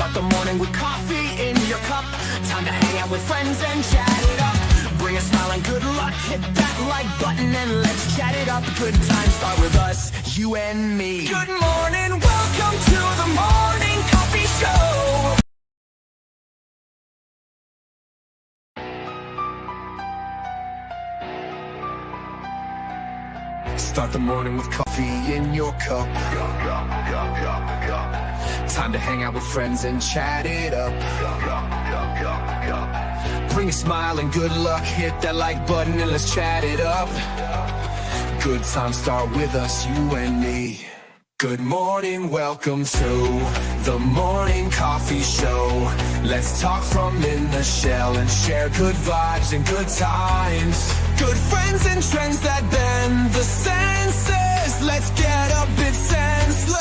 Start the morning with coffee in your cup. Time to hang out with friends and chat it up. Bring a smile and good luck. Hit that like button and let's chat it up. Good times start with us, you and me. Good morning, welcome to the morning coffee show. Start the morning with coffee in your cup. Time to hang out with friends and chat it up. Bring a smile and good luck. Hit that like button and let's chat it up. Good times start with us, you and me. Good morning, welcome to the morning coffee show. Let's talk from in the shell and share good vibes and good times. Good friends and trends that bend the senses. Let's get a bit senseless.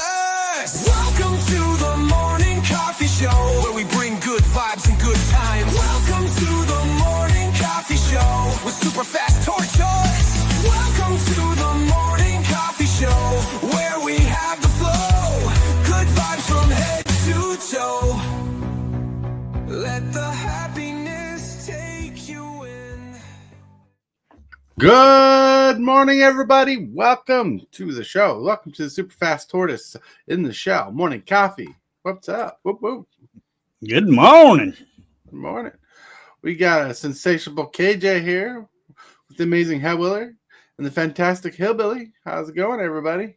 Welcome to the morning coffee show, where we bring good vibes and good times. Welcome to the morning coffee show with Super Fast Tortoise. Welcome to the morning coffee show, where we have the flow. Good vibes from head to toe. Let the happiness take you in. Good morning, everybody. Welcome to the show. Welcome to the Super Fast Tortoise in the Shell Morning Coffee. What's up? Whoop, whoop. Good morning. Good morning. We got a sensational KJ here with the amazing Hellwheeler and the fantastic Hillbilly. How's it going, everybody?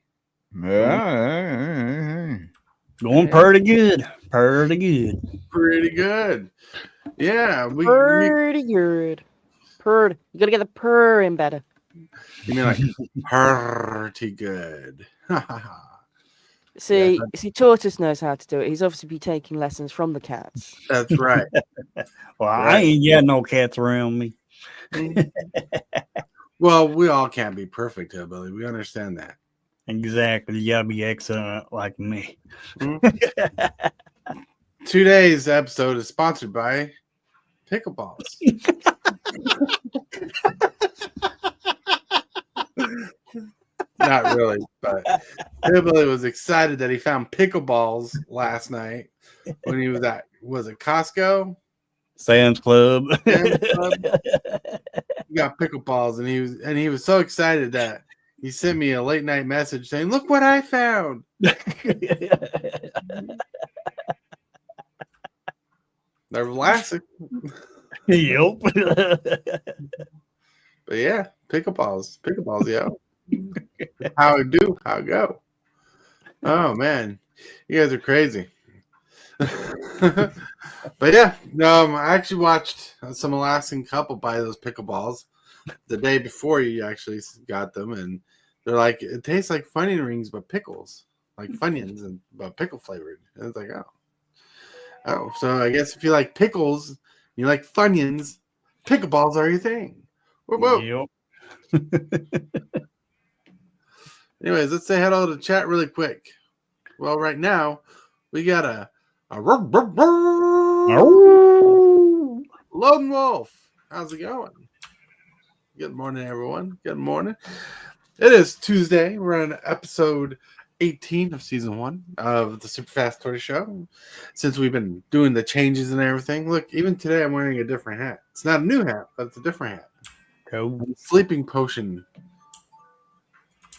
Going pretty good. Pretty good. Pretty good. Yeah. Pretty good. Purred. You gotta get the purr in better. You mean like pretty good. See, Tortoise knows how to do it. He's obviously been taking lessons from the cats. That's right. Well, I ain't got no cats around me. Well, we all can't be perfect, Hillbilly. We understand that. Exactly. You gotta be excellent like me. Today's episode is sponsored by Pickleballs. Not really, but Hillbilly was excited that he found pickleballs last night when he was at, was it Costco? Sam's Club. Sam's Club. He got pickleballs, and he was so excited that he sent me a late night message saying, "Look what I found." They're classic. Yep. But yeah, pickleballs, yo. How it do? How it go? Oh man, you guys are crazy. But yeah, I actually watched some Alaskan couple buy those pickleballs the day before you actually got them, and they're like, it tastes like Funyun rings but pickles, like Funyuns and but pickle flavored. And it's like, oh, so I guess if you like pickles, you like Funyuns, pickleballs are your thing. Whoa. Yep. Anyways, let's say hello to chat really quick. Well, right now we got a lone wolf. How's it going? Good morning, everyone. Good morning. It is Tuesday. We're on episode 18 of season 1 of the Super Fast Tortoise show. Since we've been doing the changes and everything, look, even today I'm wearing a different hat. It's not a new hat, but it's a different hat. Cool. Sleeping potion.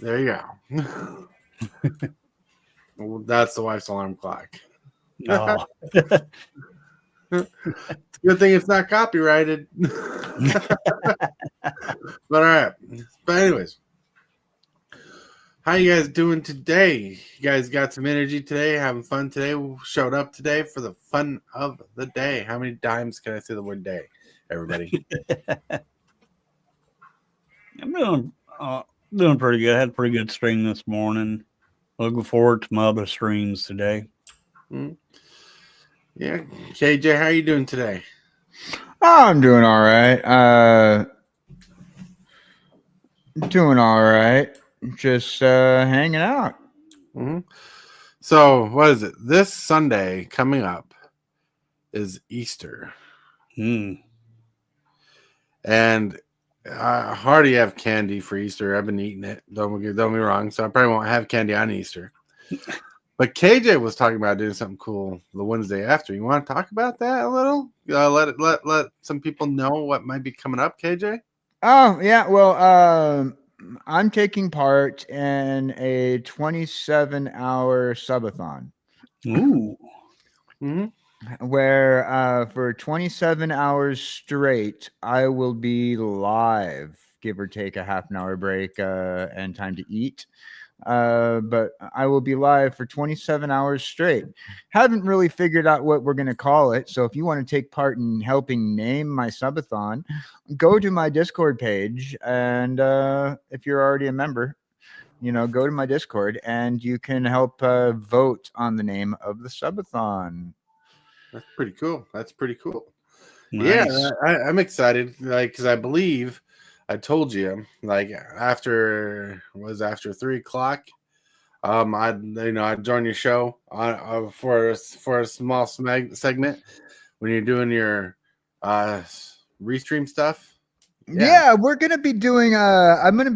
There you go. Well, that's the wife's alarm clock. Oh. It's a good thing it's not copyrighted. But all right. But anyways, how you guys doing today? You guys got some energy today? Having fun today? Showed up today for the fun of the day. How many times can I say the word day, everybody? I'm doing pretty good. I had a pretty good stream this morning. Looking forward to my other streams today. Mm-hmm. Yeah. KJ, how are you doing today? I'm doing all right. Doing all right. Just hanging out. Mm-hmm. So, what is it? This Sunday coming up is Easter. And I hardly have candy for Easter. I've been eating it. Don't get me wrong. So I probably won't have candy on Easter. But KJ was talking about doing something cool the Wednesday after. You want to talk about that a little? Let some people know what might be coming up, KJ. Oh yeah, well, I'm taking part in a 27-hour subathon Ooh. Mm-hmm. where for 27 hours straight, I will be live, give or take a half an hour break and time to eat. But I will be live for 27 hours straight. Haven't really figured out what we're going to call it. So if you want to take part in helping name my subathon, go to my Discord page. And if you're already a member, go to my Discord and you can help vote on the name of the subathon. That's pretty cool. Nice. Yeah, I'm excited. Like, because I believe I told you, like, after 3:00. I'd join your show for a small segment when you're doing your restream stuff. Yeah, we're gonna be doing I'm gonna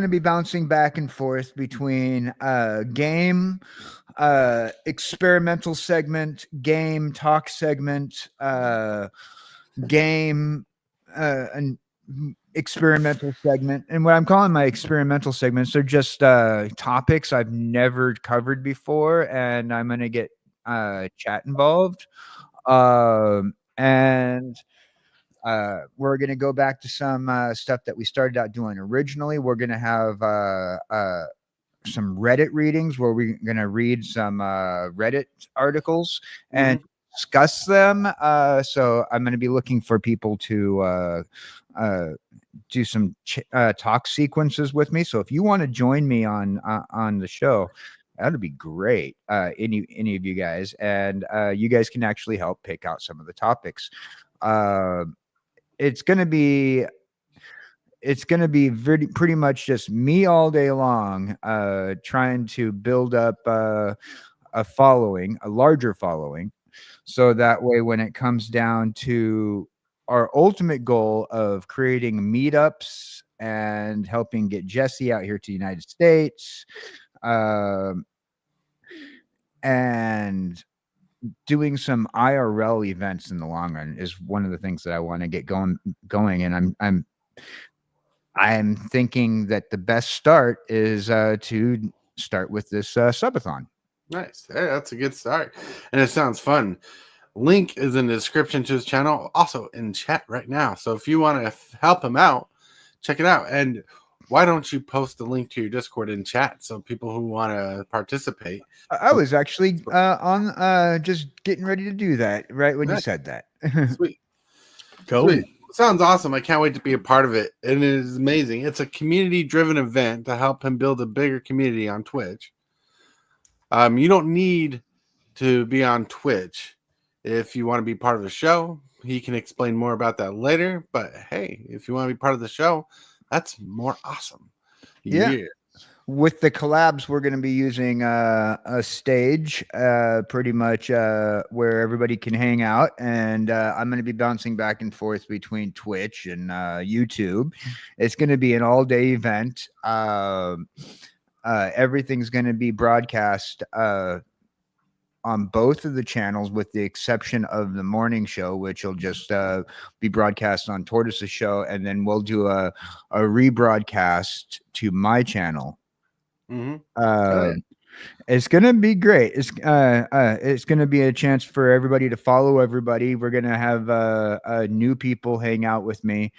be bouncing back and forth between game, experimental segment, game talk segment, game and experimental segment. And what I'm calling my experimental segments are just topics I've never covered before, and I'm gonna get chat involved. And we're going to go back to some stuff that we started out doing originally. We're going to have some Reddit readings where we're going to read some Reddit articles and discuss them. So I'm going to be looking for people to do some talk sequences with me. So if you want to join me on the show, that'd be great. Any of you guys, and you guys can actually help pick out some of the topics. It's gonna be pretty much just me all day long, trying to build up a larger following, so that way when it comes down to our ultimate goal of creating meetups and helping get Jesse out here to the United States, and doing some IRL events in the long run is one of the things that I want to get going. And I'm thinking that the best start is to start with this subathon. Nice. Hey, that's a good start. And it sounds fun. Link is in the description to his channel, also in chat right now. So if you want to help him out, check it out. And why don't you post the link to your Discord in chat so people who want to participate? I was actually on just getting ready to do that right when you said that. Sweet. Cool. Sweet. Sounds awesome. I can't wait to be a part of it. And it is amazing. It's a community-driven event to help him build a bigger community on Twitch. You don't need to be on Twitch if you want to be part of the show. He can explain more about that later. But hey, if you want to be part of the show, that's more awesome. Yeah. With the collabs, we're going to be using a stage pretty much where everybody can hang out. And I'm going to be bouncing back and forth between Twitch and YouTube. It's going to be an all-day event. Everything's going to be broadcast on both of the channels, with the exception of the morning show, which will just be broadcast on Tortoise's show. And then we'll do a rebroadcast to my channel. It's gonna be great. It's gonna be a chance for everybody to follow everybody. We're gonna have new people hang out with me.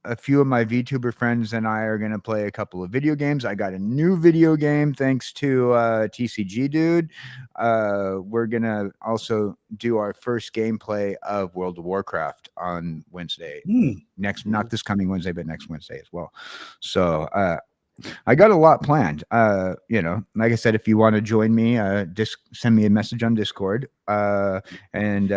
A few of my VTuber friends and I are gonna play a couple of video games. I got a new video game thanks to TCG Dude. We're gonna also do our first gameplay of World of Warcraft on Wednesday. Not this coming Wednesday, but next Wednesday as well. So I got a lot planned. Like I said, if you want to join me, send me a message on Discord, and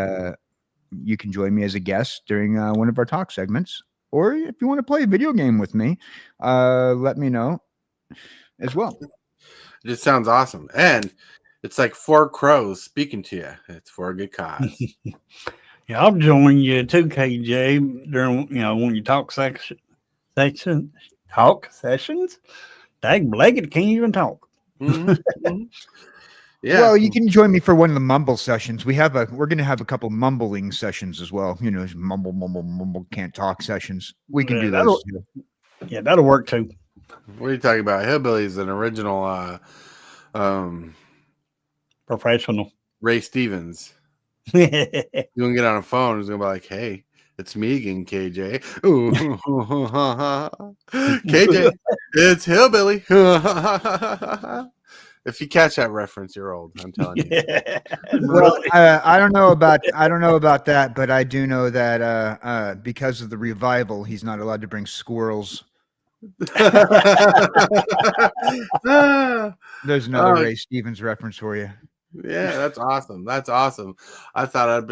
you can join me as a guest during one of our talk segments. Or if you want to play a video game with me, let me know as well. It just sounds awesome. And it's like 4 crows speaking to you. It's for a good cause. Yeah, I'll join you too, KJ, during when you talk sessions. Talk sessions? Dang, Blake, can't even talk. Mhm, mhm. Yeah. Well, you can join me for one of the mumble sessions. We're going to have a couple mumbling sessions as well. You know, mumble, mumble, mumble, can't talk sessions. We can Yeah, do those. that'll work too. What are you talking about? Hillbilly is an original Professional. Ray Stevens. Yeah. You're gonna get on a phone. He's gonna be like, "Hey, it's me again, KJ. Ooh, KJ, it's Hillbilly." If you catch that reference, you're old. I'm telling you. Well, I don't know about that, but I do know that because of the revival, he's not allowed to bring squirrels. There's another Ray Stevens reference for you. Yeah, that's awesome. That's awesome. I thought I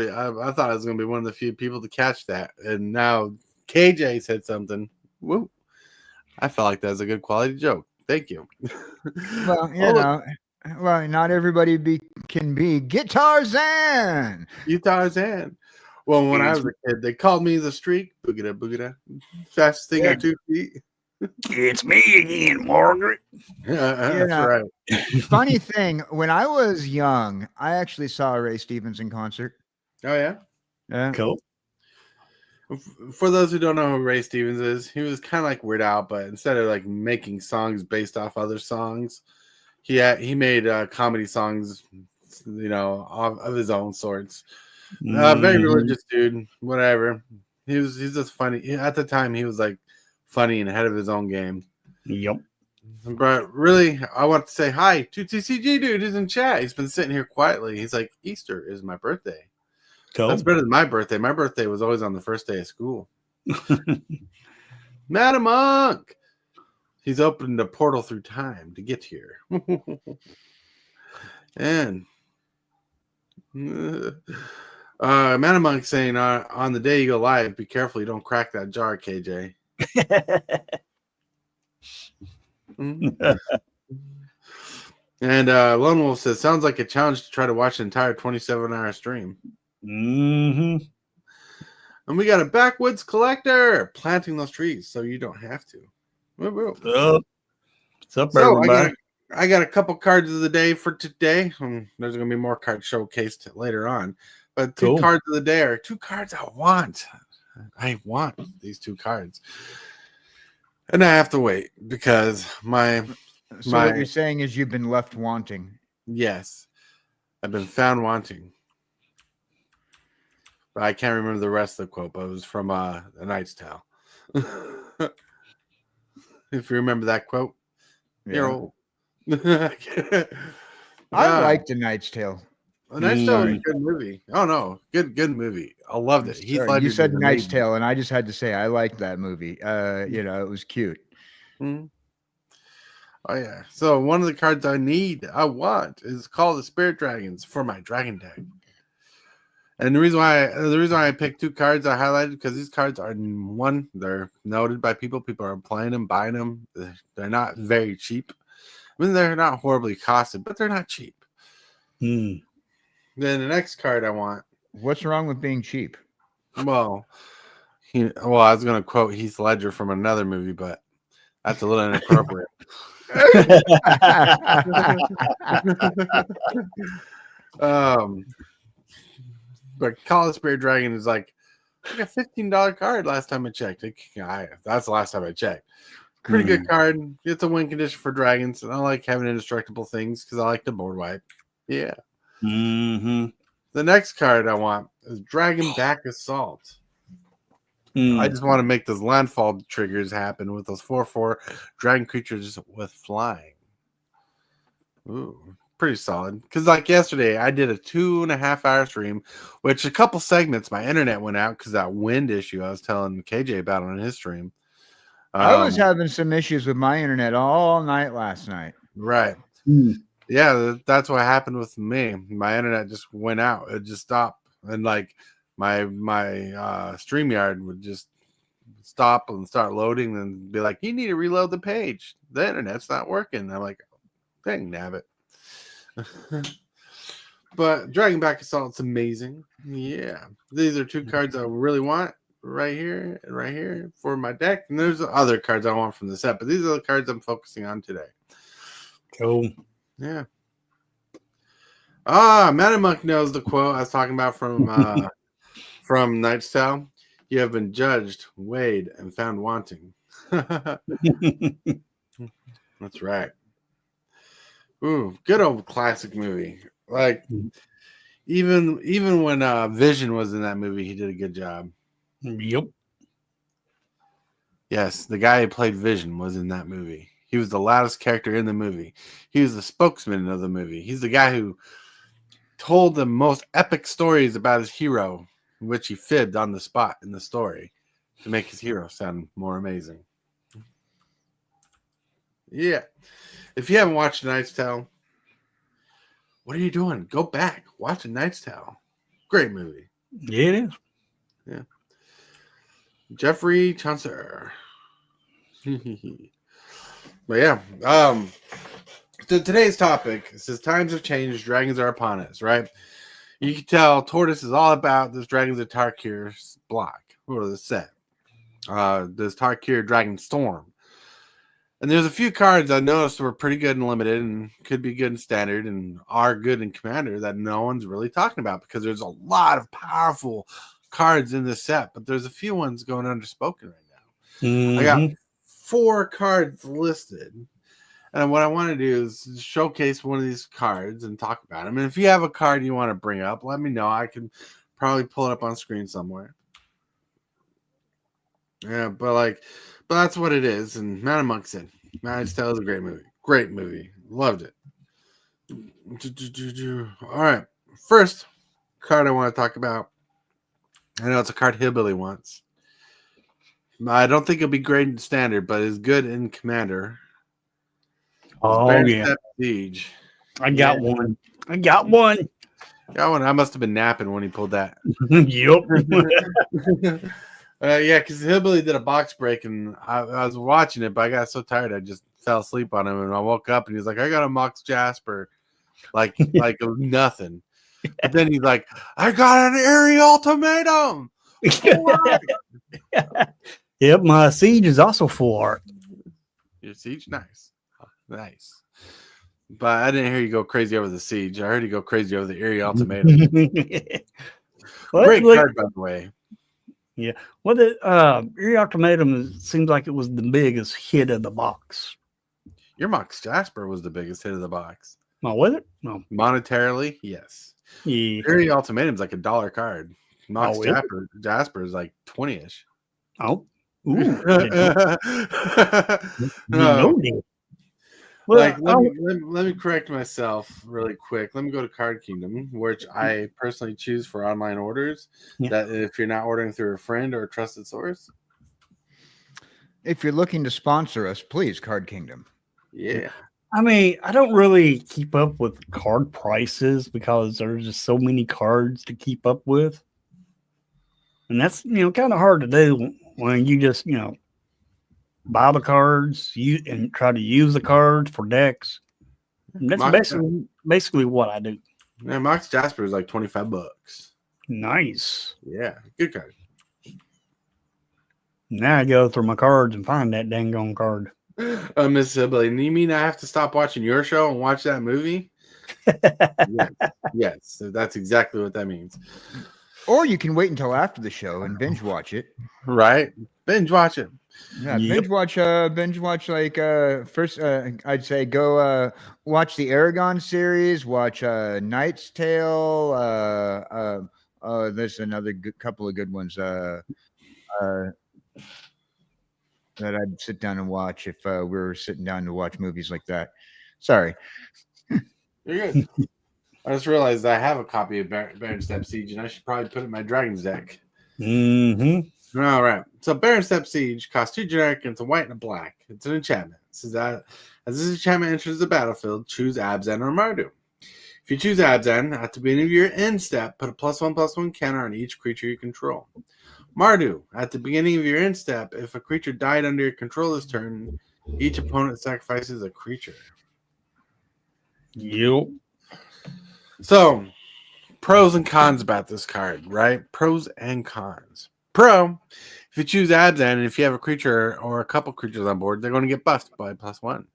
thought I was gonna be one of the few people to catch that, and now KJ said something. Woo! I felt like that was a good quality joke. Thank you. Well, well, not everybody can be Guitar Zan. Tarzan. Well, when I was a kid, they called me the Streak. Boogada, boogada. Fastest thing on 2 feet. It's me again, Margaret. That's right. Funny thing, when I was young, I actually saw Ray Stevens in concert. Oh, yeah? Yeah. Cool. For those who don't know who Ray Stevens is, he was kind of like Weird Al, but instead of like making songs based off other songs, he made comedy songs, you know, of his own sorts. Very religious dude, whatever. He's just funny. At the time, he was like funny and ahead of his own game. Yep. But really, I want to say hi to TCG dude who's in chat. He's been sitting here quietly. He's like, Easter is my birthday. Cool. That's better than my birthday. My birthday was always on the first day of school. Madam Monk. He's opened a portal through time to get here. And Madam Monk saying on the day you go live, be careful you don't crack that jar, KJ. And Lone Wolf says, sounds like a challenge to try to watch an entire 27-hour stream. Mm-hmm. And we got a backwoods collector planting those trees so you don't have to. What's up, So everybody? I got a couple cards of the day for today. There's going to be more cards showcased later on. But two cards of the day are 2 cards I want. I want these 2 cards. And I have to wait because what you're saying is you've been left wanting. Yes. I've been found wanting. But I can't remember the rest of the quote, but it was from A Knight's Tale. If you remember that quote, you're old. I liked A Knight's Tale. A Knight's Tale was a good movie. Oh no, good movie. I loved it. You said Knight's Tale, and I just had to say I liked that movie. You know, it was cute. Mm-hmm. Oh yeah. So one of the cards I want is called the Spirit Dragons for my Dragon deck. And the reason why I picked 2 cards I highlighted because these cards are they're noted by people. People are playing them, buying them. They're not very cheap. I mean, they're not horribly costed, but they're not cheap. Then the next card I want. What's wrong with being cheap? Well, I was going to quote Heath Ledger from another movie, but that's a little inappropriate. But Call of the Spirit Dragon is like a $15 card last time I checked. That's the last time I checked. Pretty good card. It's a win condition for dragons, and I like having indestructible things because I like to board wipe. Yeah. Mm-hmm. The next card I want is Dragon Back Assault. I just want to make those landfall triggers happen with those 4/4 dragon creatures with flying. Ooh, pretty solid. Because like yesterday, I did a 2.5-hour stream, which a couple segments, my internet went out because that wind issue I was telling KJ about on his stream. I was having some issues with my internet all night last night. Right. Yeah, that's what happened with me. My internet just went out. It just stopped. And like my StreamYard would just stop and start loading and be like, you need to reload the page. The internet's not working. I'm like, dang nabbit. But Dragon Back Assault's amazing. Yeah. These are 2 cards I really want. Right here for my deck, and there's other cards I want from the set, but these are the cards I'm focusing on today. Cool. Yeah. Metamonk knows the quote I was talking about from Knight's Tale. You have been judged, weighed, and found wanting. That's right. Ooh, good old classic movie. Like even when Vision was in that movie, he did a good job. Yep. Yes, the guy who played Vision was in that movie. He was the loudest character in the movie. He was the spokesman of the movie. He's the guy who told the most epic stories about his hero, in which he fibbed on the spot in the story to make his hero sound more amazing. Yeah. If you haven't watched Knight's Tale, what are you doing? Go back. Watch A Knight's Tale. Great movie. Yeah, it is. Yeah. Jeffrey Chaucer. But yeah. So today's topic says times have changed, dragons are upon us, right? You can tell Tortoise is all about this Dragons of Tarkir's block, or the set. This Tarkir Dragon Storm. And there's a few cards I noticed were pretty good in limited and could be good in standard and are good in commander that no one's really talking about because there's a lot of powerful cards in this set, but there's a few ones going underspoken right now. Mm-hmm. I got 4 cards listed. And what I want to do is showcase one of these cards and talk about them. And if you have a card you want to bring up, let me know. I can probably pull it up on screen somewhere. Yeah, but that's what it is. And Mountain Monk said, Knight's Tale is a great movie. Great movie. Loved it. All right. First card I want to talk about. I know it's a card Hillbilly wants. I don't think it'll be great in standard, but it's good in commander. Oh, yeah. Siege. I got one. Got one. I must have been napping when he pulled that. Yep. Yeah, because Hillbilly did a box break, and I was watching it, but I got so tired I just fell asleep on him, and I woke up, and he's like, I got a Mox Jasper. Like it was nothing. But then he's like, I got an Eerie Ultimatum. Yep, my Siege is also full art. Your Siege? Nice. Nice. But I didn't hear you go crazy over the Siege. I heard you go crazy over the Eerie Ultimatum. Great card, by the way. Yeah. Well, the Eerie Ultimatum seems like it was the biggest hit of the box. Your Mox Jasper was the biggest hit of the box. Oh, was it? No. Monetarily, yes. Yeah. Eerie Ultimatum's like $1 card. Mox Jasper is like 20-ish. Oh. Ooh. Well, let me correct myself really quick. Let me go to Card Kingdom, which I personally choose for online orders. Yeah. That if you're not ordering through a friend or a trusted source. If you're looking to sponsor us, please, Card Kingdom. Yeah. I mean, I don't really keep up with card prices because there's just so many cards to keep up with. And that's, kind of hard to do when you just, buy the cards and try to use the cards for decks. And that's basically what I do. Yeah, Mox Jasper is like $25. Nice. Yeah, good card. Now I go through my cards and find that dang on card. Miss Hillbilly, you mean I have to stop watching your show and watch that movie? Yes, that's exactly what that means. Or you can wait until after the show and binge watch it. Right? Binge watch it. Yeah, binge watch like first I'd say go watch the Aragon series, watch Knight's Tale, there's another couple of good ones that I'd sit down and watch if we were sitting down to watch movies like that. Sorry. You're good. I just realized I have a copy of Baron Step Siege, and I should probably put it in my Dragon's deck. Mm-hmm. All right. So Baron Step Siege costs 2 generic, and it's a white and a black. It's an enchantment. So that as this enchantment enters the battlefield, choose Abzan or Mardu. If you choose Abzan, at the beginning of your end step, put a +1/+1 counter on each creature you control. Mardu, at the beginning of your end step, if a creature died under your control this turn, each opponent sacrifices a creature. Yep. So, pros and cons about this card, right? Pros and cons. Pro, if you choose Abzan and if you have a creature or a couple creatures on board, they're going to get buffed by +1.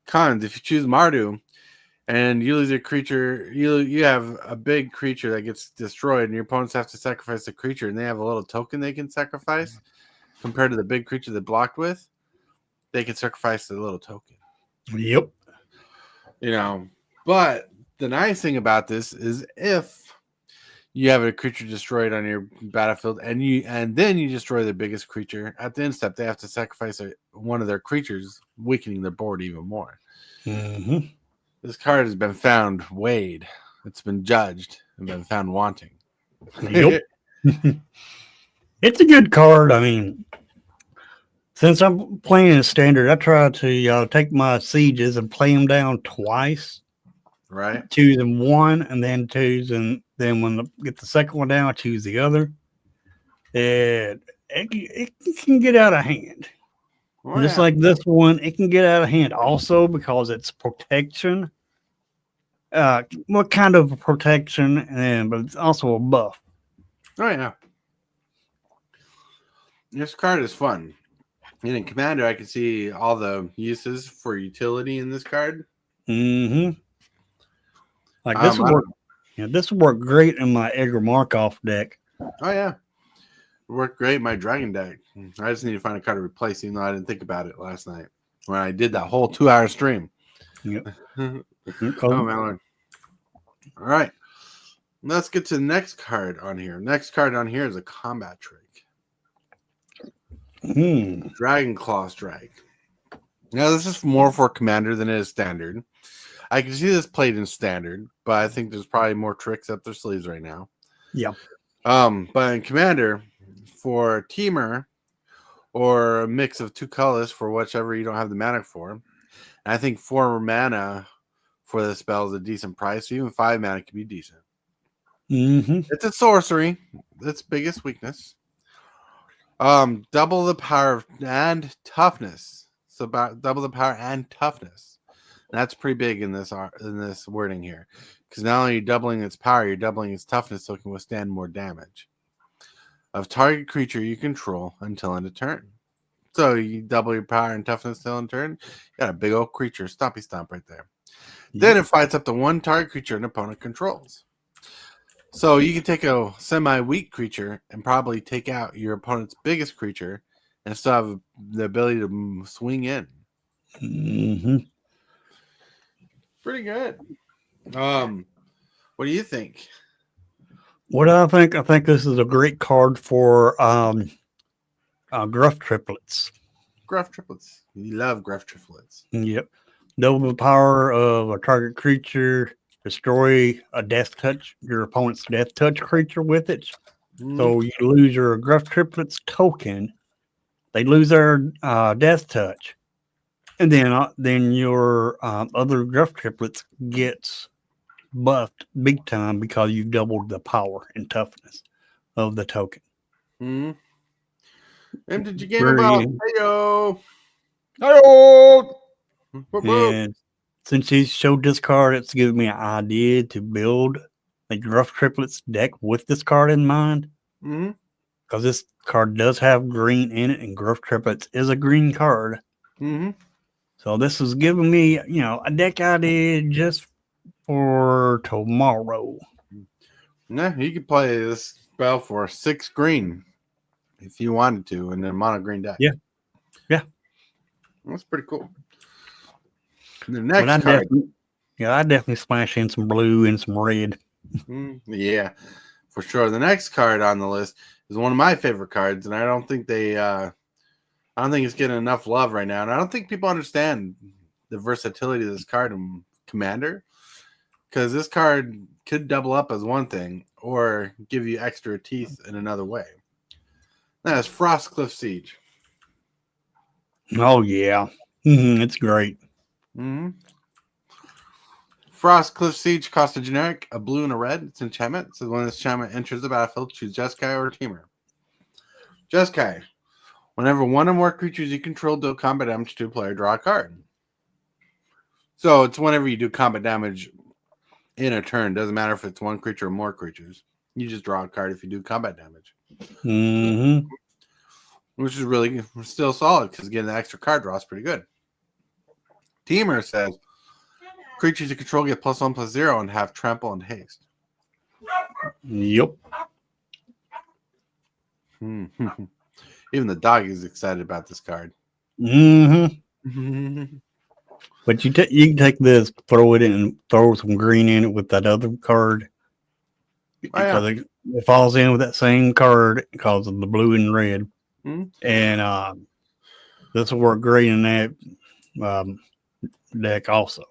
Cons, if you choose Mardu and you lose a creature, you have a big creature that gets destroyed, and your opponents have to sacrifice a creature, and they have a little token they can sacrifice compared to the big creature they blocked with. They can sacrifice the little token. Yep. But the nice thing about this is if you have a creature destroyed on your battlefield and then you destroy the biggest creature, at the end step they have to sacrifice one of their creatures, weakening their board even more. Mm-hmm. This card has been found weighed. It's been judged and been found wanting. Yep. It's a good card. I mean, since I'm playing in standard, I try to take my sieges and play them down twice. Right? Choosing one and then when I get the second one down, I choose the other. It can get out of hand. Oh, Just yeah. like this one, it can get out of hand also because it's protection. What kind of protection? But it's also a buff. Oh, yeah. This card is fun. And in Commander, I can see all the uses for utility in this card. Mm-hmm. Like this would work. Yeah, this would work great in my Edgar Markov deck. Oh, yeah. It worked great in my Dragon deck. I just need to find a card to replace, even though I didn't think about it last night when I did that whole 2-hour stream. Yep. Oh, Mallard. All right. Let's get to the next card on here. Next card on here is a combat trick. Dragon Claw Strike. Now, this is more for Commander than it is Standard. I can see this played in Standard, but I think there's probably more tricks up their sleeves right now. Yeah. But in Commander, for Teamer or a mix of 2 colors for whichever you don't have the mana for, and I think 4 mana for the spell is a decent price. So even 5 mana can be decent. Mm-hmm. It's a sorcery. Its biggest weakness. Double the power and toughness. So about double the power and toughness. That's pretty big in this wording here, because not only are you doubling its power, you're doubling its toughness so it can withstand more damage of target creature you control until end of turn. So you double your power and toughness until end of turn. You got a big old creature, stompy stomp right there. Yep. Then it fights up to 1 target creature an opponent controls. So you can take a semi-weak creature and probably take out your opponent's biggest creature and still have the ability to swing in. Mm-hmm. Pretty good. What do you think? What do I think? I think this is a great card for Gruff Triplets. Gruff Triplets. You love Gruff Triplets. Yep. Double the power of a target creature. Destroy a death touch, your opponent's death touch creature with it. So you lose your Gruff Triplets token. They lose their death touch. And then your other Gruff Triplets gets buffed big time because you doubled the power and toughness of the token. And did you game about Heyo? And since he showed this card, it's given me an idea to build a Gruff Triplets deck with this card in mind. Because this card does have green in it, and Gruff Triplets is a green card. So this is giving me, a deck idea just for tomorrow. Yeah, you could play this spell for 6 green if you wanted to in a mono green deck. Yeah. That's pretty cool. And the next card. I definitely splash in some blue and some red. Yeah, for sure. The next card on the list is one of my favorite cards, and I don't think it's getting enough love right now. And I don't think people understand the versatility of this card in Commander, because this card could double up as one thing or give you extra teeth in another way. That is Frostcliff Siege. Oh, yeah. It's great. Frostcliff Siege costs a generic, a blue and a red. It's enchantment. So when this enchantment enters the battlefield, choose Jeskai or Teamer. Jeskai. Whenever 1 or more creatures you control do combat damage to a player, draw a card. So it's whenever you do combat damage in a turn. Doesn't matter if it's 1 creature or more creatures. You just draw a card if you do combat damage. Which is really still solid, because getting the extra card draw is pretty good. Teamer says creatures you control get +1/+0 and have trample and haste. Yep. Even the dog is excited about this card. Mm-hmm. But you can take this, throw it in, and throw some green in it with that other card. Oh, yeah. Because it falls in with that same card because of the blue and red. And this will work great in that deck also.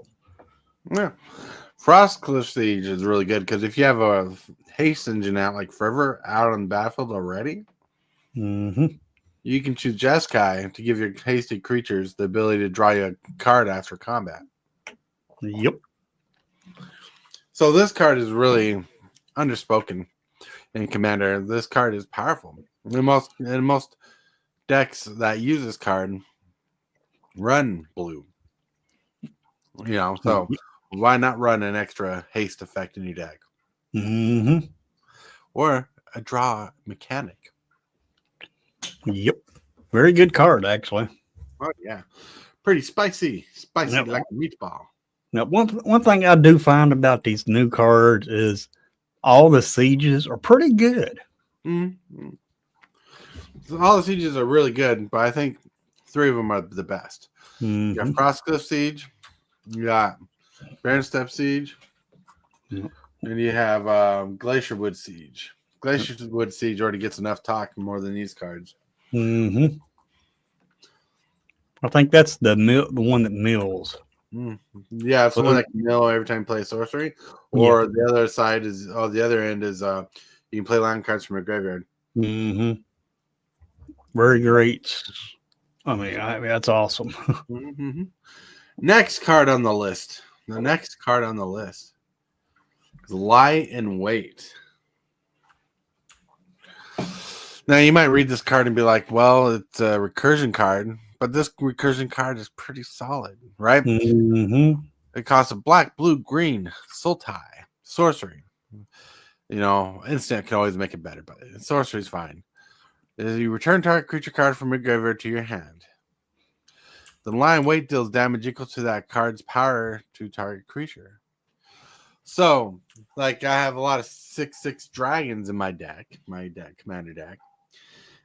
Yeah. Frostcliff Siege is really good because if you have a haste engine out like forever out on the battlefield already, you can choose Jeskai to give your hasted creatures the ability to draw you a card after combat. Yep. So this card is really underspoken in Commander. This card is powerful. In most decks that use this card run blue. So why not run an extra haste effect in your deck? Or a draw mechanic. Yep. Very good card, actually. Oh, yeah. Pretty spicy. Spicy Yep. like a meatball. Now, one thing I do find about these new cards is all the sieges are pretty good. Mm-hmm. So all the sieges are really good, but I think 3 of them are the best. You got Frostcliff Siege, you got Baronstep Siege, and you have Glacierwood Siege. Glacierwood Siege already gets enough talk more than these cards. I think that's the one that mills. Yeah, it's the one that can mill every time you play sorcery. Or the other side is, the other end is you can play land cards from your graveyard. Very great. I mean, that's awesome. Next card on the list. The next card on the list is Lie in Wait. Now, you might read this card and be like, well, it's a recursion card, but this recursion card is pretty solid, right? It costs a black, blue, green, Sultai, sorcery. Instant can always make it better, but sorcery is fine. You return target creature card from your graveyard to your hand. The Lie in Wait deals damage equal to that card's power to target creature. So, like, I have a lot of 6/6 dragons in my commander deck.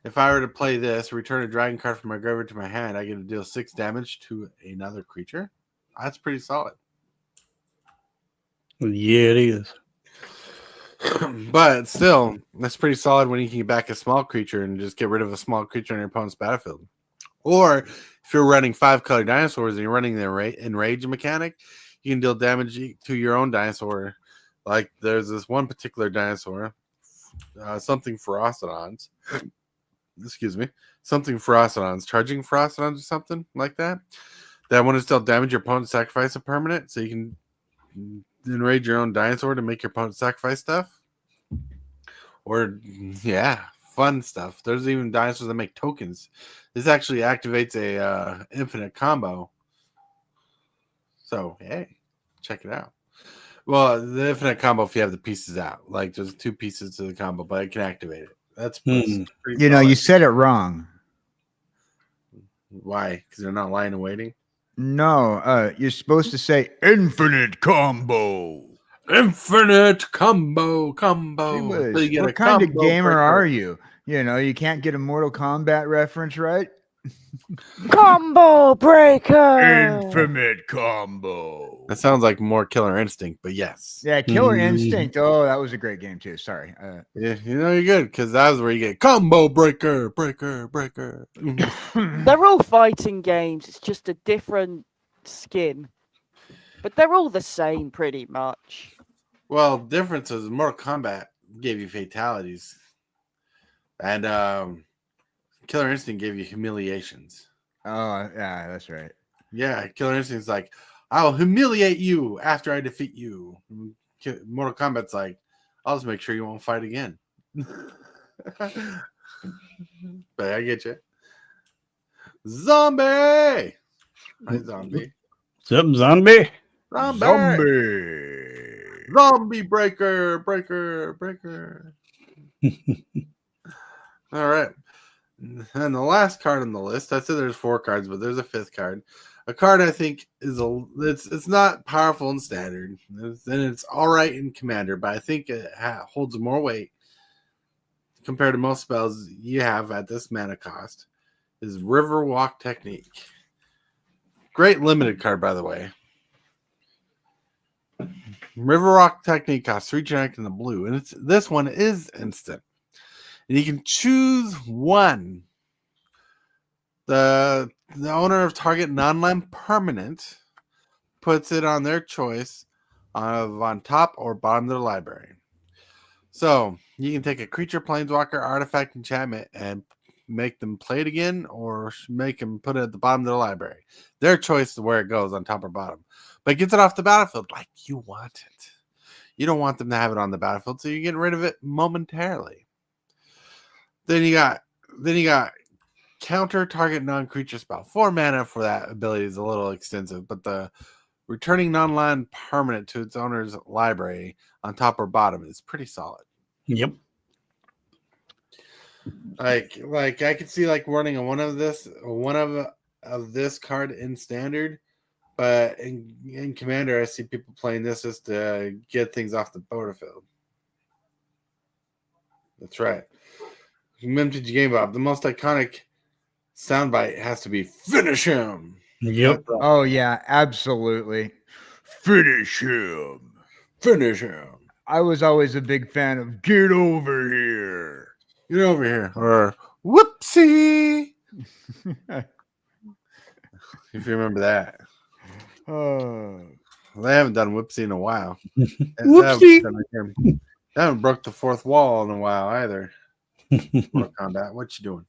If I were to play this, return a dragon card from my graveyard to my hand, I get to deal 6 damage to another creature. That's pretty solid. Yeah, it is. But still, that's pretty solid when you can get back a small creature and just get rid of a small creature on your opponent's battlefield. Or if you're running 5-color dinosaurs and you're running the enrage mechanic, you can deal damage to your own dinosaur. Like there's this one particular dinosaur, something Ferocodons. Excuse me. Something Ferocodons. Charging Ferocodons or something like that. That one is still damage your opponent, sacrifice a permanent. So you can enrage your own dinosaur to make your opponent sacrifice stuff. Or, fun stuff. There's even dinosaurs that make tokens. This actually activates a infinite combo. So, hey, check it out. Well, the infinite combo if you have the pieces out. Like, there's 2 pieces to the combo, but I can activate it. That's pretty solid. You said it wrong. Why? Because they're not lying and waiting? No, you're supposed to say infinite combo. Infinite combo. What kind of gamer are you? You can't get a Mortal Kombat reference, right? Combo breaker. Infinite combo. That sounds like more Killer Instinct, but yes. Yeah, Killer Instinct. Oh, that was a great game too. Sorry. Yeah, you're good because that was where you get combo breaker. They're all fighting games. It's just a different skin, but they're all the same pretty much. Well, difference is Mortal Kombat gave you fatalities, and Killer Instinct gave you humiliations. Oh, yeah, that's right. Yeah, Killer Instinct's like, I'll humiliate you after I defeat you. Mortal Kombat's like, I'll just make sure you won't fight again. But I get you. Zombie! Hi, Zombie. What's up, zombie? Zombie breaker. All right. And the last card on the list, I said there's 4 cards, but there's a 5th card. a card I think is it's not powerful in standard, and it's all right in commander, but I think it holds more weight compared to most spells you have at this mana cost. Is Riverwalk Technique. Great limited card, by the way. Riverwalk Technique costs 3 generic in the blue, and this one is instant. And you can choose one. The owner of target non-land permanent puts it on their choice on top or bottom of their library. So you can take a creature, planeswalker, artifact, enchantment, and make them play it again, or make them put it at the bottom of their library. Their choice is where it goes, on top or bottom. But it gets it off the battlefield like you want it. You don't want them to have it on the battlefield, so you're getting rid of it momentarily. Then you got counter target non-creature spell. 4 mana for that ability is a little extensive, but the returning non-land permanent to its owner's library on top or bottom is pretty solid. Yep. Like I could see like running one of this card in standard, but in commander I see people playing this just to get things off the battlefield. That's right. Vintage Game Bob, the most iconic soundbite has to be finish him. Yep. Oh yeah, absolutely. Finish him. Finish him. I was always a big fan of get over here. Get over here. Or whoopsie. If you remember that. Oh. They haven't done whoopsie in a while. Whoopsie. They haven't broke the fourth wall in a while either. Mortal Kombat, what you doing?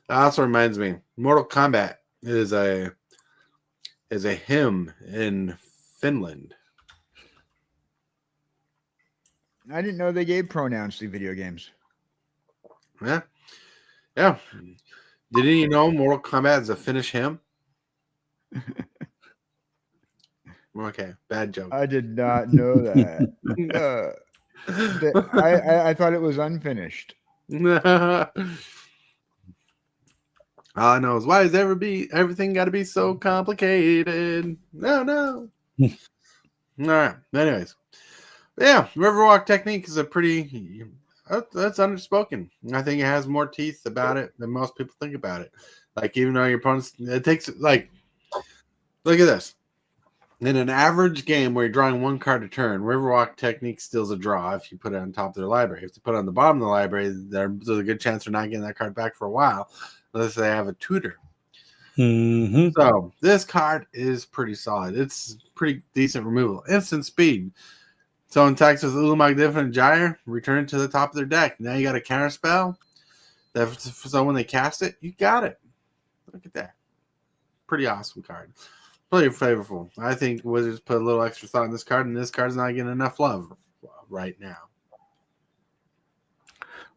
That also reminds me, Mortal Kombat is a hymn in Finland. I didn't know they gave pronouns to video games. Yeah. Didn't you know Mortal Kombat is a Finnish hymn? Okay, bad joke. I did not know that. I thought it was unfinished. All I know is why does everything got to be so complicated? No. All right. Anyways, yeah, Riverwalk Technique is a pretty. That's underspoken. I think it has more teeth about it than most people think about it. Like even though your opponents, it takes like, look at this. In an average game where you're drawing one card a turn, Riverwalk Technique steals a draw if you put it on top of their library. If you put it on the bottom of the library, there's a good chance they're not getting that card back for a while unless they have a tutor. Mm-hmm. So this card is pretty solid. It's pretty decent removal. Instant speed. So in attacks with Ulu Magnificent Gyre, return it to the top of their deck. Now you got a counter spell. So when they cast it, you got it. Look at that. Pretty awesome card. Pretty flavorful. I think Wizards put a little extra thought in this card, and this card's not getting enough love right now.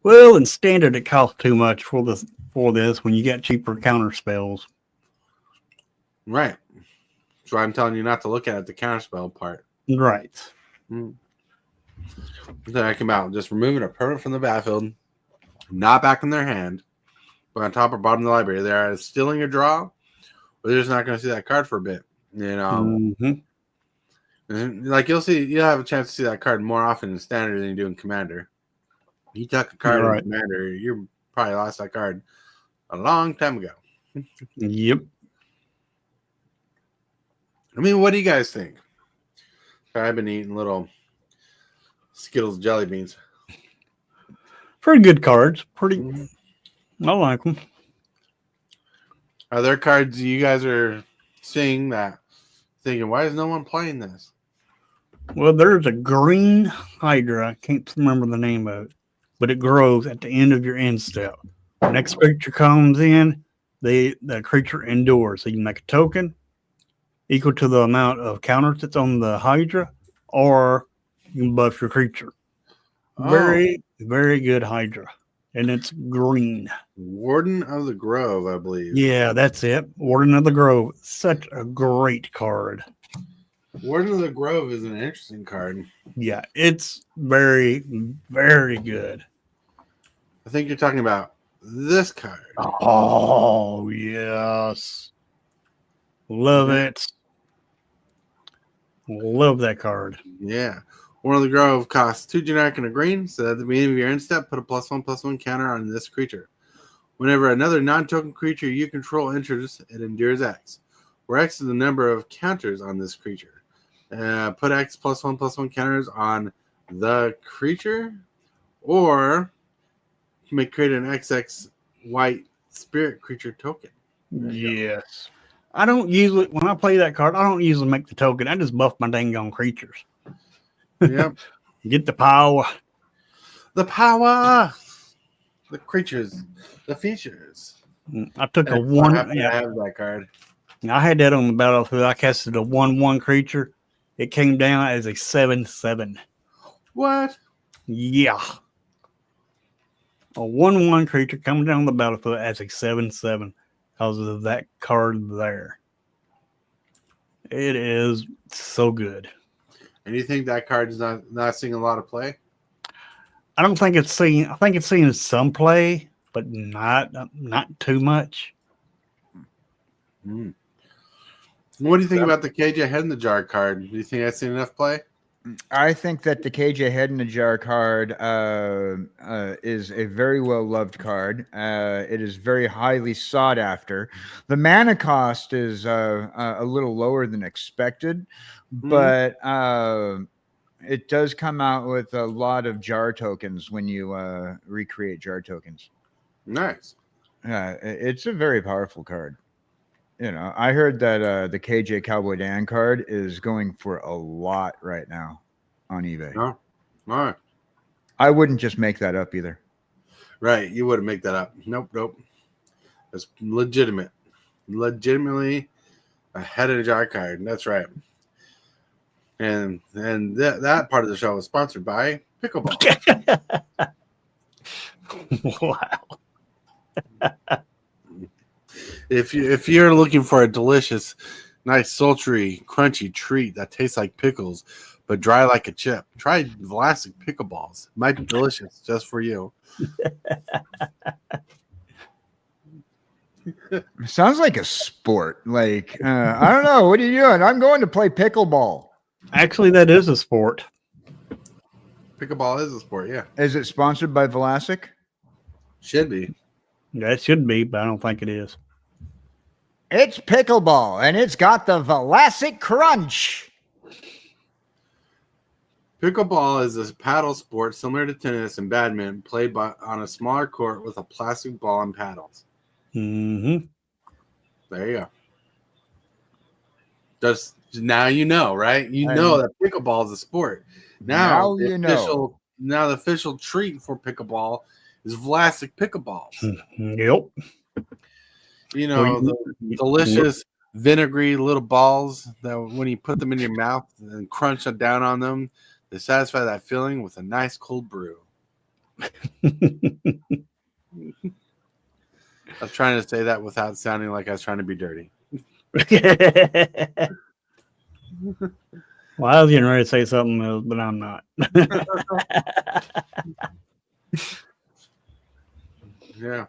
Well, in standard, it costs too much for this when you get cheaper counter spells. Right. So I'm telling you not to look at the counter spell part. Right. Then I come out just removing a permanent from the battlefield, not back in their hand, but on top or bottom of the library. They're either stealing a draw, or they're just not going to see that card for a bit. You know, like you'll have a chance to see that card more often in standard than you do in commander. You tuck a card in commander, you probably lost that card a long time ago. Yep. I mean, what do you guys think? I've been eating little Skittles jelly beans. Pretty good cards. I like them. Are there cards you guys are seeing that thinking, why is no one playing this? Well, there's a green Hydra. I can't remember the name of it, but it grows at the end of your end step. Next creature comes in, the creature endures. So you can make a token equal to the amount of counters that's on the Hydra, or you can buff your creature. Very, very good Hydra. And it's green. Warden of the Grove, I believe. Yeah, that's it. Warden of the Grove. Such a great card. Warden of the Grove is an interesting card. Yeah, it's very, very good. I think you're talking about this card. Oh, yes. Love it. Love that card. Yeah. Warden of the Grove costs 2 generic and a green, so at the beginning of your end step, put a +1/+1 counter on this creature. Whenever another non-token creature you control enters, it endures X, where X is the number of counters on this creature. Put X +1/+1 counters on the creature, or you may create an XX white spirit creature token. Yes. I don't usually, when I play that card, I don't usually make the token. I just buff my dang on creatures. Yep. Get the power. The power. The creatures. The features. I took a I one. have to Yeah, have that card. I had that on the battlefield. I casted a 1/1 creature. It came down as a 7/7. What? Yeah. A 1/1 creature coming down the battlefield as a 7/7 because of that card there. It is so good. And you think that card is not seeing a lot of play? I don't think it's seen. I think it's seen some play, but not too much. Mm. What do you think about the KJ Head in the Jar card? Do you think that's seen enough play? I think that the KJ Head in the Jar card is a very well loved card. It is very highly sought after. The mana cost is a little lower than expected, but it does come out with a lot of jar tokens when you recreate jar tokens. Nice. It's a very powerful card. You know, I heard that the kjcowboydan card is going for a lot right now on eBay. Oh, all right. I wouldn't just make that up either. Right. You wouldn't make that up. Nope. It's legitimate. Legitimately a Head in a Jar card. That's right. And that part of the show was sponsored by Pickleball. Wow. If you're looking for a delicious, nice, sultry, crunchy treat that tastes like pickles but dry like a chip, try Vlasic pickleballs. Might be delicious just for you. Sounds like a sport. Like I don't know. What are you doing? I'm going to play pickleball. Actually, that is a sport. Pickleball is a sport, yeah. Is it sponsored by Vlasic? Should be. That should be, but I don't think it is. It's pickleball, and it's got the Vlasic crunch. Pickleball is a paddle sport similar to tennis and badminton, played on a smaller court with a plastic ball and paddles. Mm-hmm. There you go. Just now you know, right? You know that pickleball is a sport. Now the official treat for pickleball is Vlasic pickleballs. Yep. You know, the delicious vinegary little balls that when you put them in your mouth and crunch down on them, they satisfy that feeling with a nice cold brew. I was trying to say that without sounding like I was trying to be dirty. Well, I was getting ready to say something else, but I'm not. Yeah.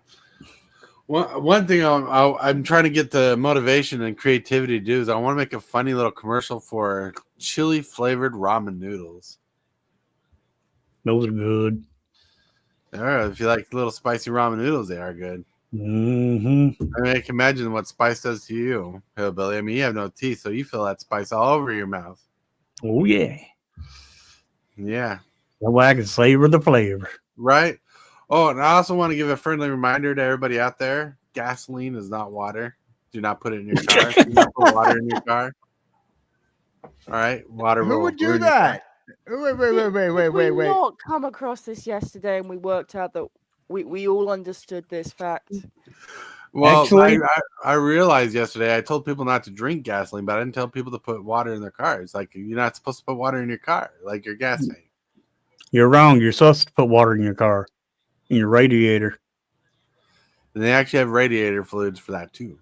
One thing I'm trying to get the motivation and creativity to do is I want to make a funny little commercial for chili flavored ramen noodles. Those are good. All right, if you like little spicy ramen noodles, they are good. Mm-hmm. I mean, I can imagine what spice does to you, Hillbilly. I mean, you have no teeth, so you feel that spice all over your mouth. Oh, yeah. Yeah. That way I can savor the flavor. Right? Oh, and I also want to give a friendly reminder to everybody out there. Gasoline is not water. Do not put it in your car. Do not put water in your car. All right? Water Who will would do ruin your car. that? Wait. We not come across this yesterday, and we worked out that we all understood this fact. Well, actually, I realized yesterday I told people not to drink gasoline, but I didn't tell people to put water in their cars. Like, you're not supposed to put water in your car, like your gas tank. you're wrong. You're supposed to put water in your car, in your radiator. And they actually have radiator fluids for that too.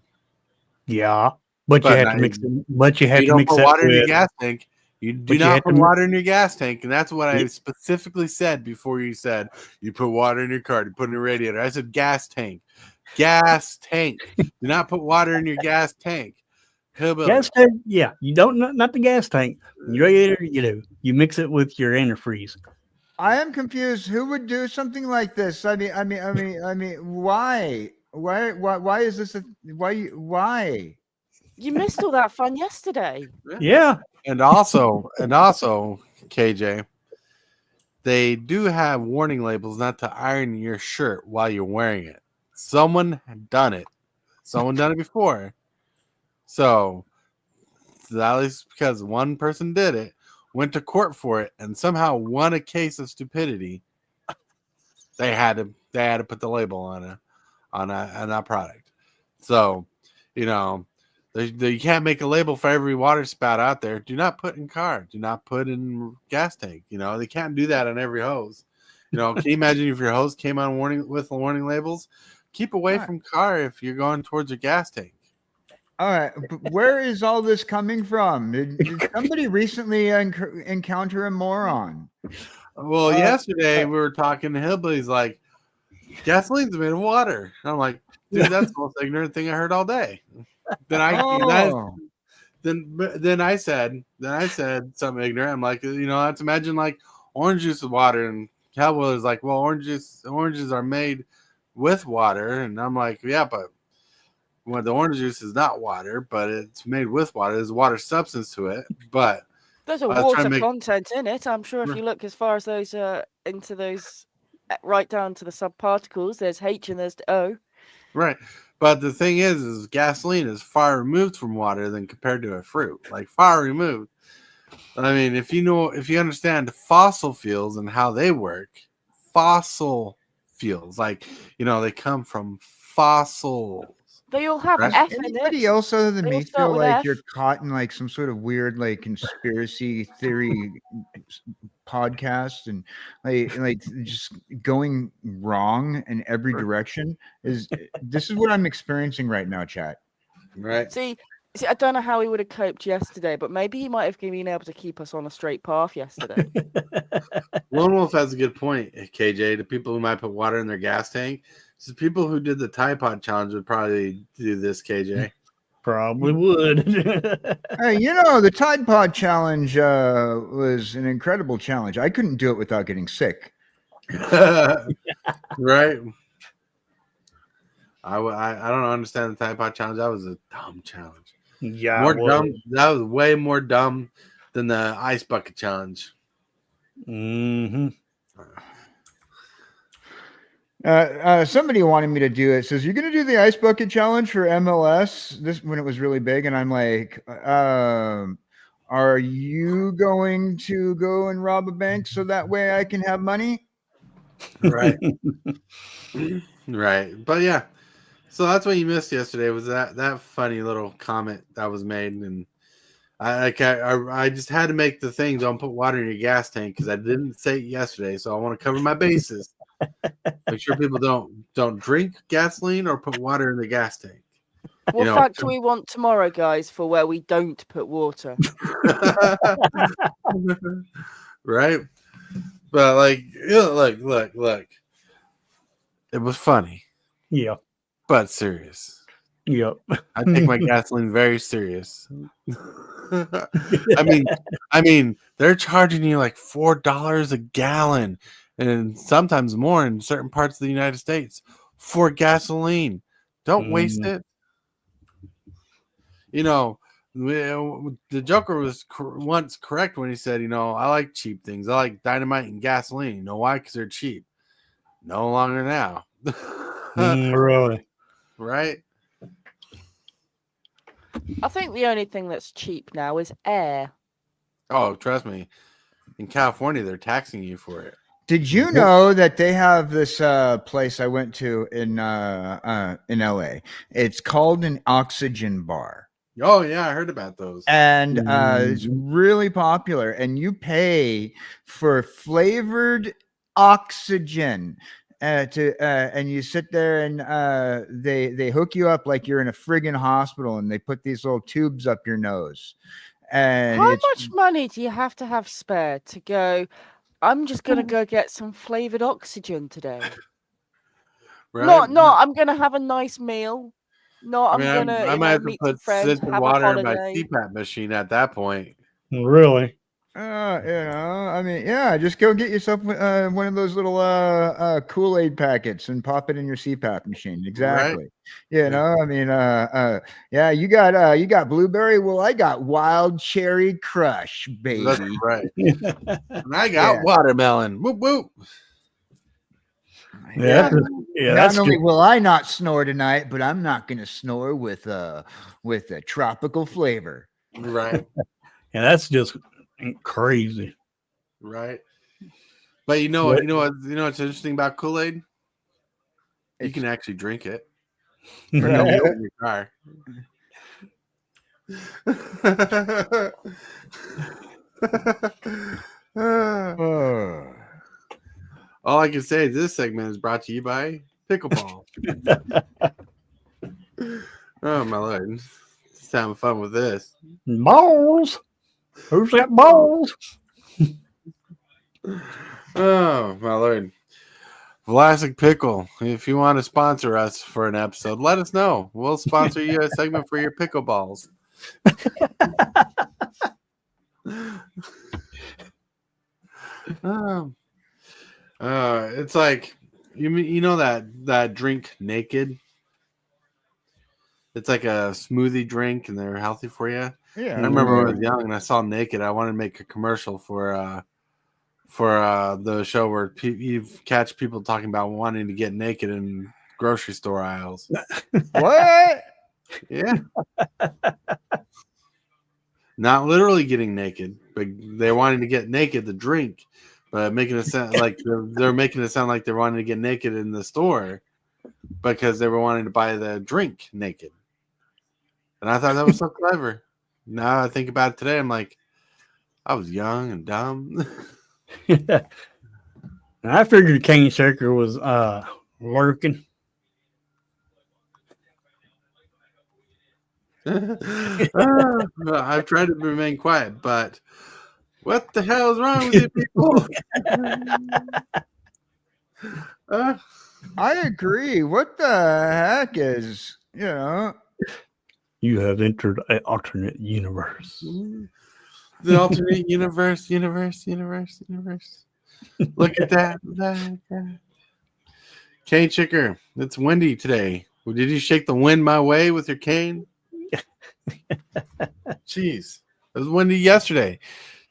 Yeah. But you But have now to mix it. But you have you to don't mix put that water in your with. gas tank. You do But you not have put to. water in your gas tank, and that's what I Yeah. specifically said before you said you put water in your car, you put in a radiator. I said gas tank. Gas tank. Do not put water in your gas tank. Hillbilly. Gas tank, yeah. You don't not the gas tank. Your radiator, you do. You mix it with your antifreeze. I am confused. Who would do something like this? I mean, why? Why is this? Why? You missed all that fun yesterday. Yeah. And also, KJ, they do have warning labels not to iron your shirt while you're wearing it. Someone had done it. Someone done it before. So at least because one person did it, went to court for it, and somehow won a case of stupidity. They had to put the label on that product. So, you know, you can't make a label for every water spout out there. Do not put in car. Do not put in gas tank. You know, they can't do that on every hose. You know, can you imagine if your hose came on warning labels? Keep away from car if you're going towards a gas tank. All right, but where is all this coming from? Did somebody recently encounter a moron? Well, yesterday we were talking to Hillbilly's like, gasoline's made of water. And I'm like, dude, that's the most ignorant thing I heard all day. Then I said something ignorant. I'm like, you know, let's imagine like orange juice with water, and Hellwheeler's like, well, oranges are made with water, and I'm like, yeah, but well, the orange juice is not water, but it's made with water. There's water substance to it, but There's a water content in it. I'm sure if you look as far as those into those right down to the subparticles, there's H and there's O. Right. But the thing is gasoline is far removed from water than compared to a fruit. Like far removed. I mean, if you understand fossil fuels and how they work, fossil fuels, like, you know, they come from fossils. They all have Right? F in Anybody it. else other than They all me start feel with like F. you're caught in like some sort of weird like conspiracy theory podcast and like just going wrong in every direction? This is what I'm experiencing right now, chat. Right. See, I don't know how he would have coped yesterday, but maybe he might have been able to keep us on a straight path yesterday. Lone Wolf has a good point, KJ. The people who might put water in their gas tank, the people who did the Tide Pod challenge would probably do this, KJ. Probably would. Hey, you know, the Tide Pod challenge was an incredible challenge. I couldn't do it without getting sick. Right. I don't understand the Tide Pod challenge. That was a dumb challenge. Yeah, More dumb. That was way more dumb than the ice bucket challenge. Mm-hmm. Somebody wanted me to do it. Says, you're going to do the ice bucket challenge for MLS this when it was really big. And I'm like, are you going to go and rob a bank so that way I can have money? Right. Right. But yeah. So that's what you missed yesterday was that funny little comment that was made. And I just had to make the thing, don't put water in your gas tank, because I didn't say it yesterday. So I want to cover my bases. Make sure people don't drink gasoline or put water in the gas tank. What fact do we want tomorrow, guys, for where we don't put water? Right? But like, look. It was funny. Yeah. But serious. Yep. I take my gasoline very serious. I mean, they're charging you like $4 a gallon, and sometimes more in certain parts of the United States for gasoline. Don't waste it. You know, the Joker was once correct when he said, you know, I like cheap things. I like dynamite and gasoline. You know why? Because they're cheap. No longer now. Really? Right? I think the only thing that's cheap now is air. Oh, trust me. In California, they're taxing you for it. Did you know that they have this place I went to in LA? It's called an oxygen bar. Oh, yeah, I heard about those. And it's really popular. And you pay for flavored oxygen. and you sit there and they hook you up like you're in a friggin' hospital, and they put these little tubes up your nose. And how much money do you have to have spare to go? I'm just gonna go get some flavored oxygen today. Right? Not. I'm gonna have a nice meal. No, I mean, I might have to meet put some friends, scented have a water in my holiday. CPAP machine at that point. Really? I mean, yeah, just go get yourself one of those little Kool-Aid packets and pop it in your CPAP machine. Exactly. Right? You know, I mean, yeah, you got blueberry. Well, I got wild cherry crush, baby. That's right. And I got watermelon. Whoop whoop. Not only will I not snore tonight, but I'm not going to snore with a tropical flavor. Right. Yeah, that's just crazy. Right. But you know what's interesting about Kool-Aid? You can actually drink it. But don't go in your car. All I can say is this segment is brought to you by Pickleball. Oh my Lord. Just having fun with this. Balls. Who's got balls? Oh my Lord. Vlasic Pickle. If you want to sponsor us for an episode, let us know. We'll sponsor you a segment for your pickleballs. It's like you know that drink Naked. It's like a smoothie drink, and they're healthy for you. Yeah, I remember when I was young and I saw Naked. I wanted to make a commercial for the show where you catch people talking about wanting to get naked in grocery store aisles. What? Yeah. Not literally getting naked, but they're wanting to get naked to drink, but making it sound like they're making it sound like they're wanting to get naked in the store because they were wanting to buy the drink naked. And I thought that was so clever. Now I think about it today, I'm like, I was young and dumb. I figured Cane Shaker was lurking. I've tried to remain quiet, but what the hell is wrong with you people? I agree. What the heck is, You have entered an alternate universe. The alternate universe. Look at that. Cane Chicker, it's windy today. Did you shake the wind my way with your cane? Jeez. It was windy yesterday.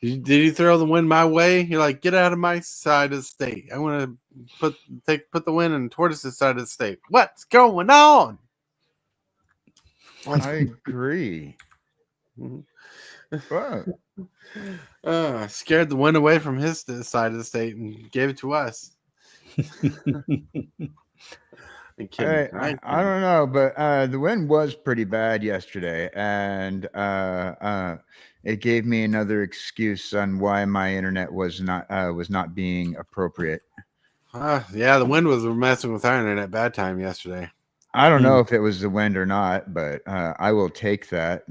Did you throw the wind my way? You're like, get out of my side of the state. I want to put the wind in Tortoise's side of the state. What's going on? I agree. Scared the wind away from his side of the state and gave it to us. I don't know, but the wind was pretty bad yesterday, and it gave me another excuse on why my internet was not being appropriate. Yeah, the wind was messing with our internet bad time yesterday. I don't know if it was the wind or not, but I will take that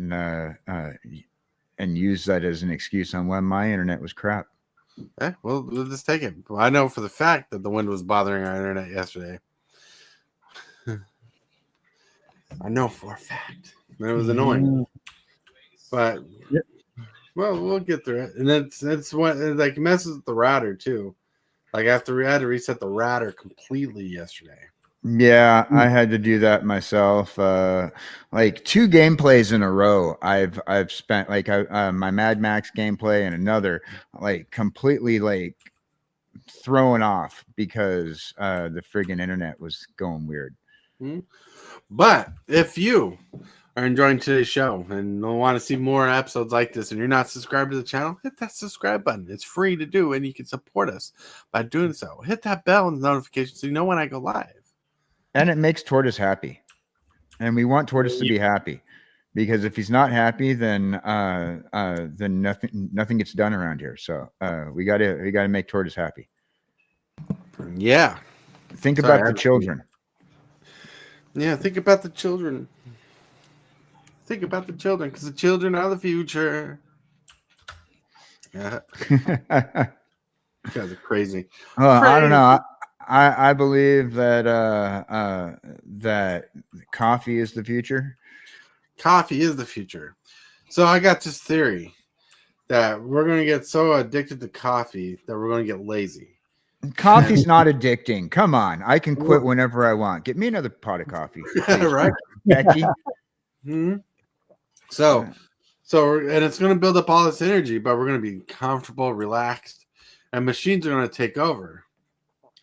and use that as an excuse on why my internet was crap. Yeah, we'll just take it. Well, I know for the fact that the wind was bothering our internet yesterday. I know for a fact. It was annoying. But well, we'll get through it. And it's what like messes with the router too. Like after we had to reset the router completely yesterday. Yeah, I had to do that myself. Like 2 gameplays in a row. I've spent like my Mad Max gameplay and another like completely like thrown off because the friggin' internet was going weird. But if you are enjoying today's show and want to see more episodes like this and you're not subscribed to the channel, hit that subscribe button. It's free to do and you can support us by doing so. Hit that bell and notification so you know when I go live. And it makes Tortoise happy. And we want Tortoise to be happy. Because if he's not happy, then nothing gets done around here. So we gotta make Tortoise happy. Yeah. Think Sorry, about the children. Yeah, think about the children. Think about the children, because the children are the future. Yeah, you guys are crazy. I don't know. I believe that that coffee is the future. Coffee is the future. So I got this theory that we're going to get so addicted to coffee that we're going to get lazy. Coffee's not addicting. Come on. I can quit whenever I want. Get me another pot of coffee. Right, Becky. Mm-hmm. So, and it's going to build up all this energy, but we're going to be comfortable, relaxed, and machines are going to take over.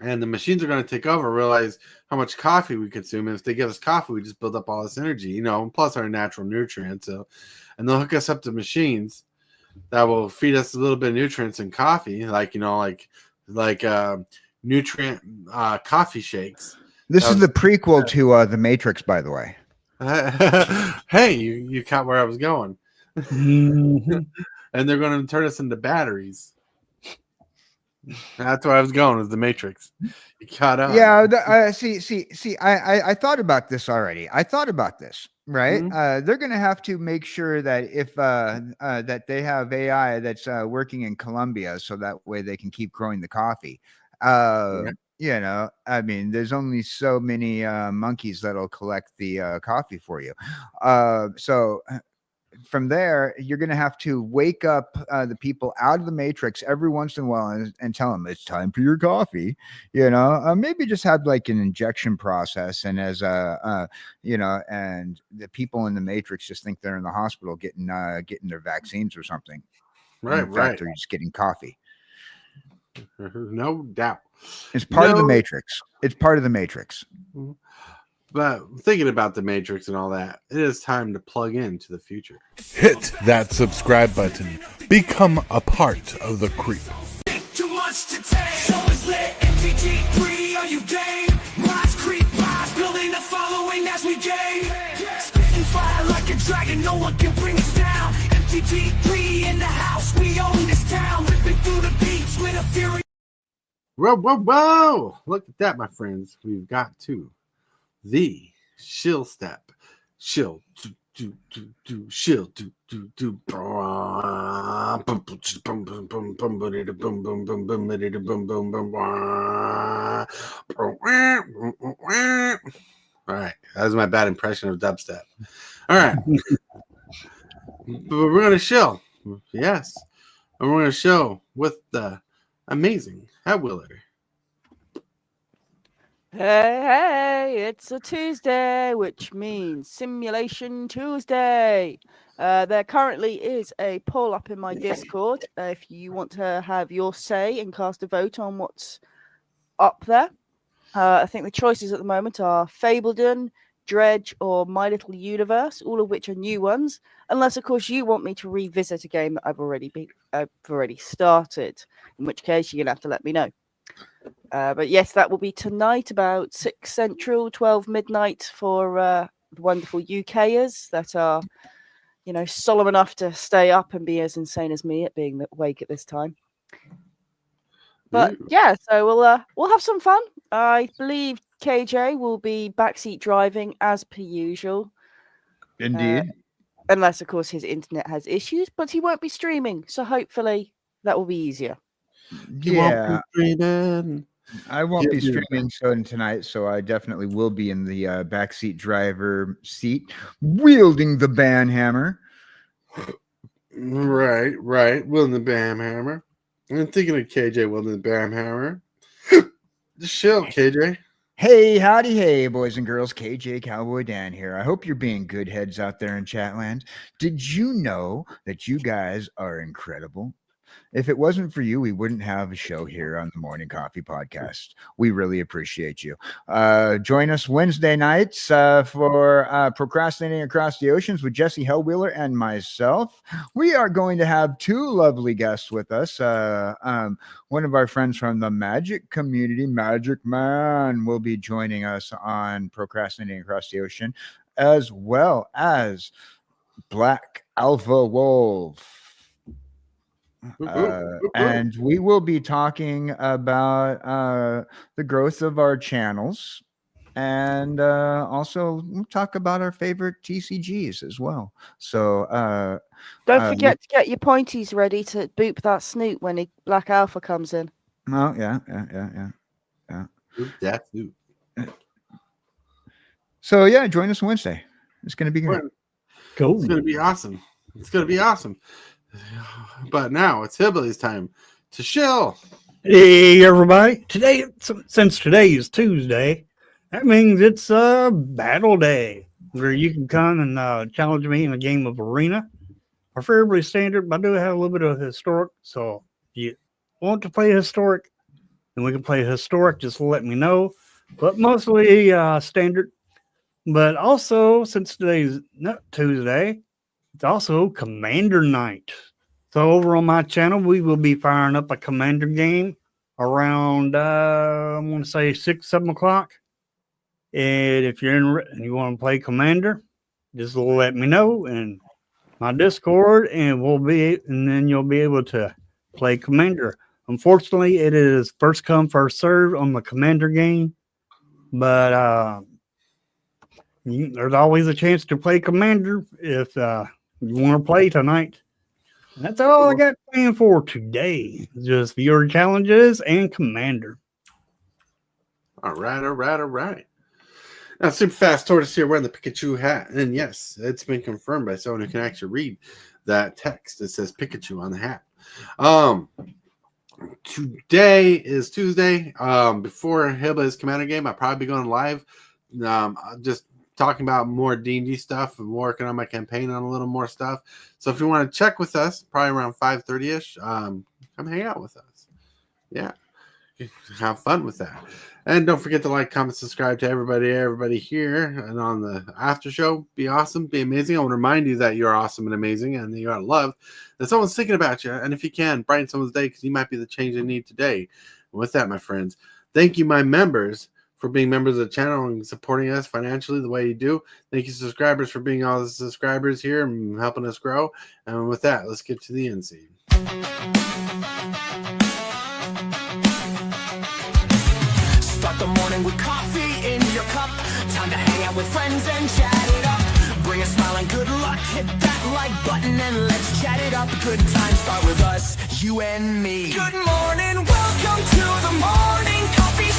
And the machines are going to take over, realize how much coffee we consume. And if they give us coffee, we just build up all this energy, plus our natural nutrients. So, and they'll hook us up to machines that will feed us a little bit of nutrients in coffee, like nutrient coffee shakes. This is the prequel to The Matrix, by the way. Hey, you caught where I was going. Mm-hmm. And they're going to turn us into batteries. That's where I was going, with The Matrix. You caught up. Yeah, I thought about this already. I thought about this, right? Mm-hmm. They're going to have to make sure that if that they have AI that's working in Colombia, so that way they can keep growing the coffee. I mean, there's only so many monkeys that'll collect the coffee for you. So from there, you're going to have to wake up the people out of the Matrix every once in a while and tell them it's time for your coffee. Maybe just have like an injection process, and as and the people in the Matrix just think they're in the hospital getting their vaccines or something. Right, in fact, they're just getting coffee. No doubt. It's part of the Matrix. It's part of the Matrix. But thinking about the Matrix and all that, it is time to plug into the future. Hit that subscribe button. Become a part of the creep. Too much to take, so it's lit. ep18, are you game? Rise, creep, rise, building a following as we gain. Spitting fire like a dragon, no one can bring us down. ep18 in the house, we own this town. Ripping through the beats with a fury. Whoa! Look at that, my friends. We've got the shill step. Shill, do, shill, do. All right, that was my bad impression of dubstep. All right, but we're going to shill. Yes, and we're going to show with the amazing Hellwheeler. Hey, it's a Tuesday, which means Simulation Tuesday. There currently is a poll up in my Discord if you want to have your say and cast a vote on what's up there. I think the choices at the moment are Fableton, Dredge, or My Little Universe, all of which are new ones, unless, of course, you want me to revisit a game that I've already started, in which case you're going to have to let me know. But yes, that will be tonight about 6 Central, 12 midnight for the wonderful UKers that are, solemn enough to stay up and be as insane as me at being awake at this time. But yeah, so we'll have some fun. I believe KJ will be backseat driving as per usual. Indeed. Unless, of course, his internet has issues, but he won't be streaming, so hopefully that will be easier. Yeah. I won't be streaming tonight, so I definitely will be in the backseat driver seat, wielding the banhammer. Right. Wielding the banhammer. I'm thinking of KJ wielding the banhammer. Just chill, KJ. Hey, howdy, hey, boys and girls. kjcowboydan here. I hope you're being good heads out there in Chatland. Did you know that you guys are incredible? If it wasn't for you, we wouldn't have a show here on the Morning Coffee Podcast. We really appreciate you. Join us Wednesday nights for Procrastinating Across the Oceans with Jesse Hellwheeler and myself. We are going to have 2 lovely guests with us. One of our friends from the Magic community, Magic Man, will be joining us on Procrastinating Across the Ocean, as well as Black Alpha Wolf. And we will be talking about the growth of our channels, and also we'll talk about our favorite TCGs as well. So Don't forget to get your pointies ready to boop that snoot when Black Alpha comes in. oh yeah. That's new. So yeah, join us Wednesday. It's going to be great. Cool. It's gonna be awesome. It's gonna be awesome. But now it's Hillbilly's time to shill. Hey everybody! Today, since today is Tuesday, that means it's a battle day where you can come and challenge me in a game of arena, preferably standard. But I do have a little bit of historic, so if you want to play historic, then we can play historic. Just let me know. But mostly standard. But also, since today's not Tuesday, it's also Commander Night. So over on my channel, we will be firing up a Commander game around, I want to say 6, 7 o'clock. And if you're in and you want to play Commander, just let me know in my Discord, and then you'll be able to play Commander. Unfortunately, it is first come, first serve on the Commander game, but there's always a chance to play Commander if you want to play tonight. And that's all I got planned for today. Just viewer challenges and Commander. All right. Now, Super Fast Tortoise here wearing the Pikachu hat. And yes, it's been confirmed by someone who can actually read that text that says Pikachu on the hat. Today is Tuesday. Before Hillbilly's Commander game, I'll probably be going live. Just talking about more D&D stuff and working on my campaign on a little more stuff. So if you want to check with us, probably around 5:30ish, come hang out with us. Yeah, have fun with that. And don't forget to like, comment, subscribe to everybody here and on the after show. Be awesome, be amazing. I want to remind you that you're awesome and amazing and that you are loved, that someone's thinking about you. And if you can, brighten someone's day, because you might be the change they need today. And with that, my friends, thank you, my members, for being members of the channel and supporting us financially the way you do. Thank you, subscribers, for being all the subscribers here and helping us grow. And with that, let's get to the end scene. Start the morning with coffee in your cup. Time to hang out with friends and chat it up. Bring a smile and good luck. Hit that like button and let's chat it up. Good times start with us, you and me. Good morning, welcome to the morning coffee.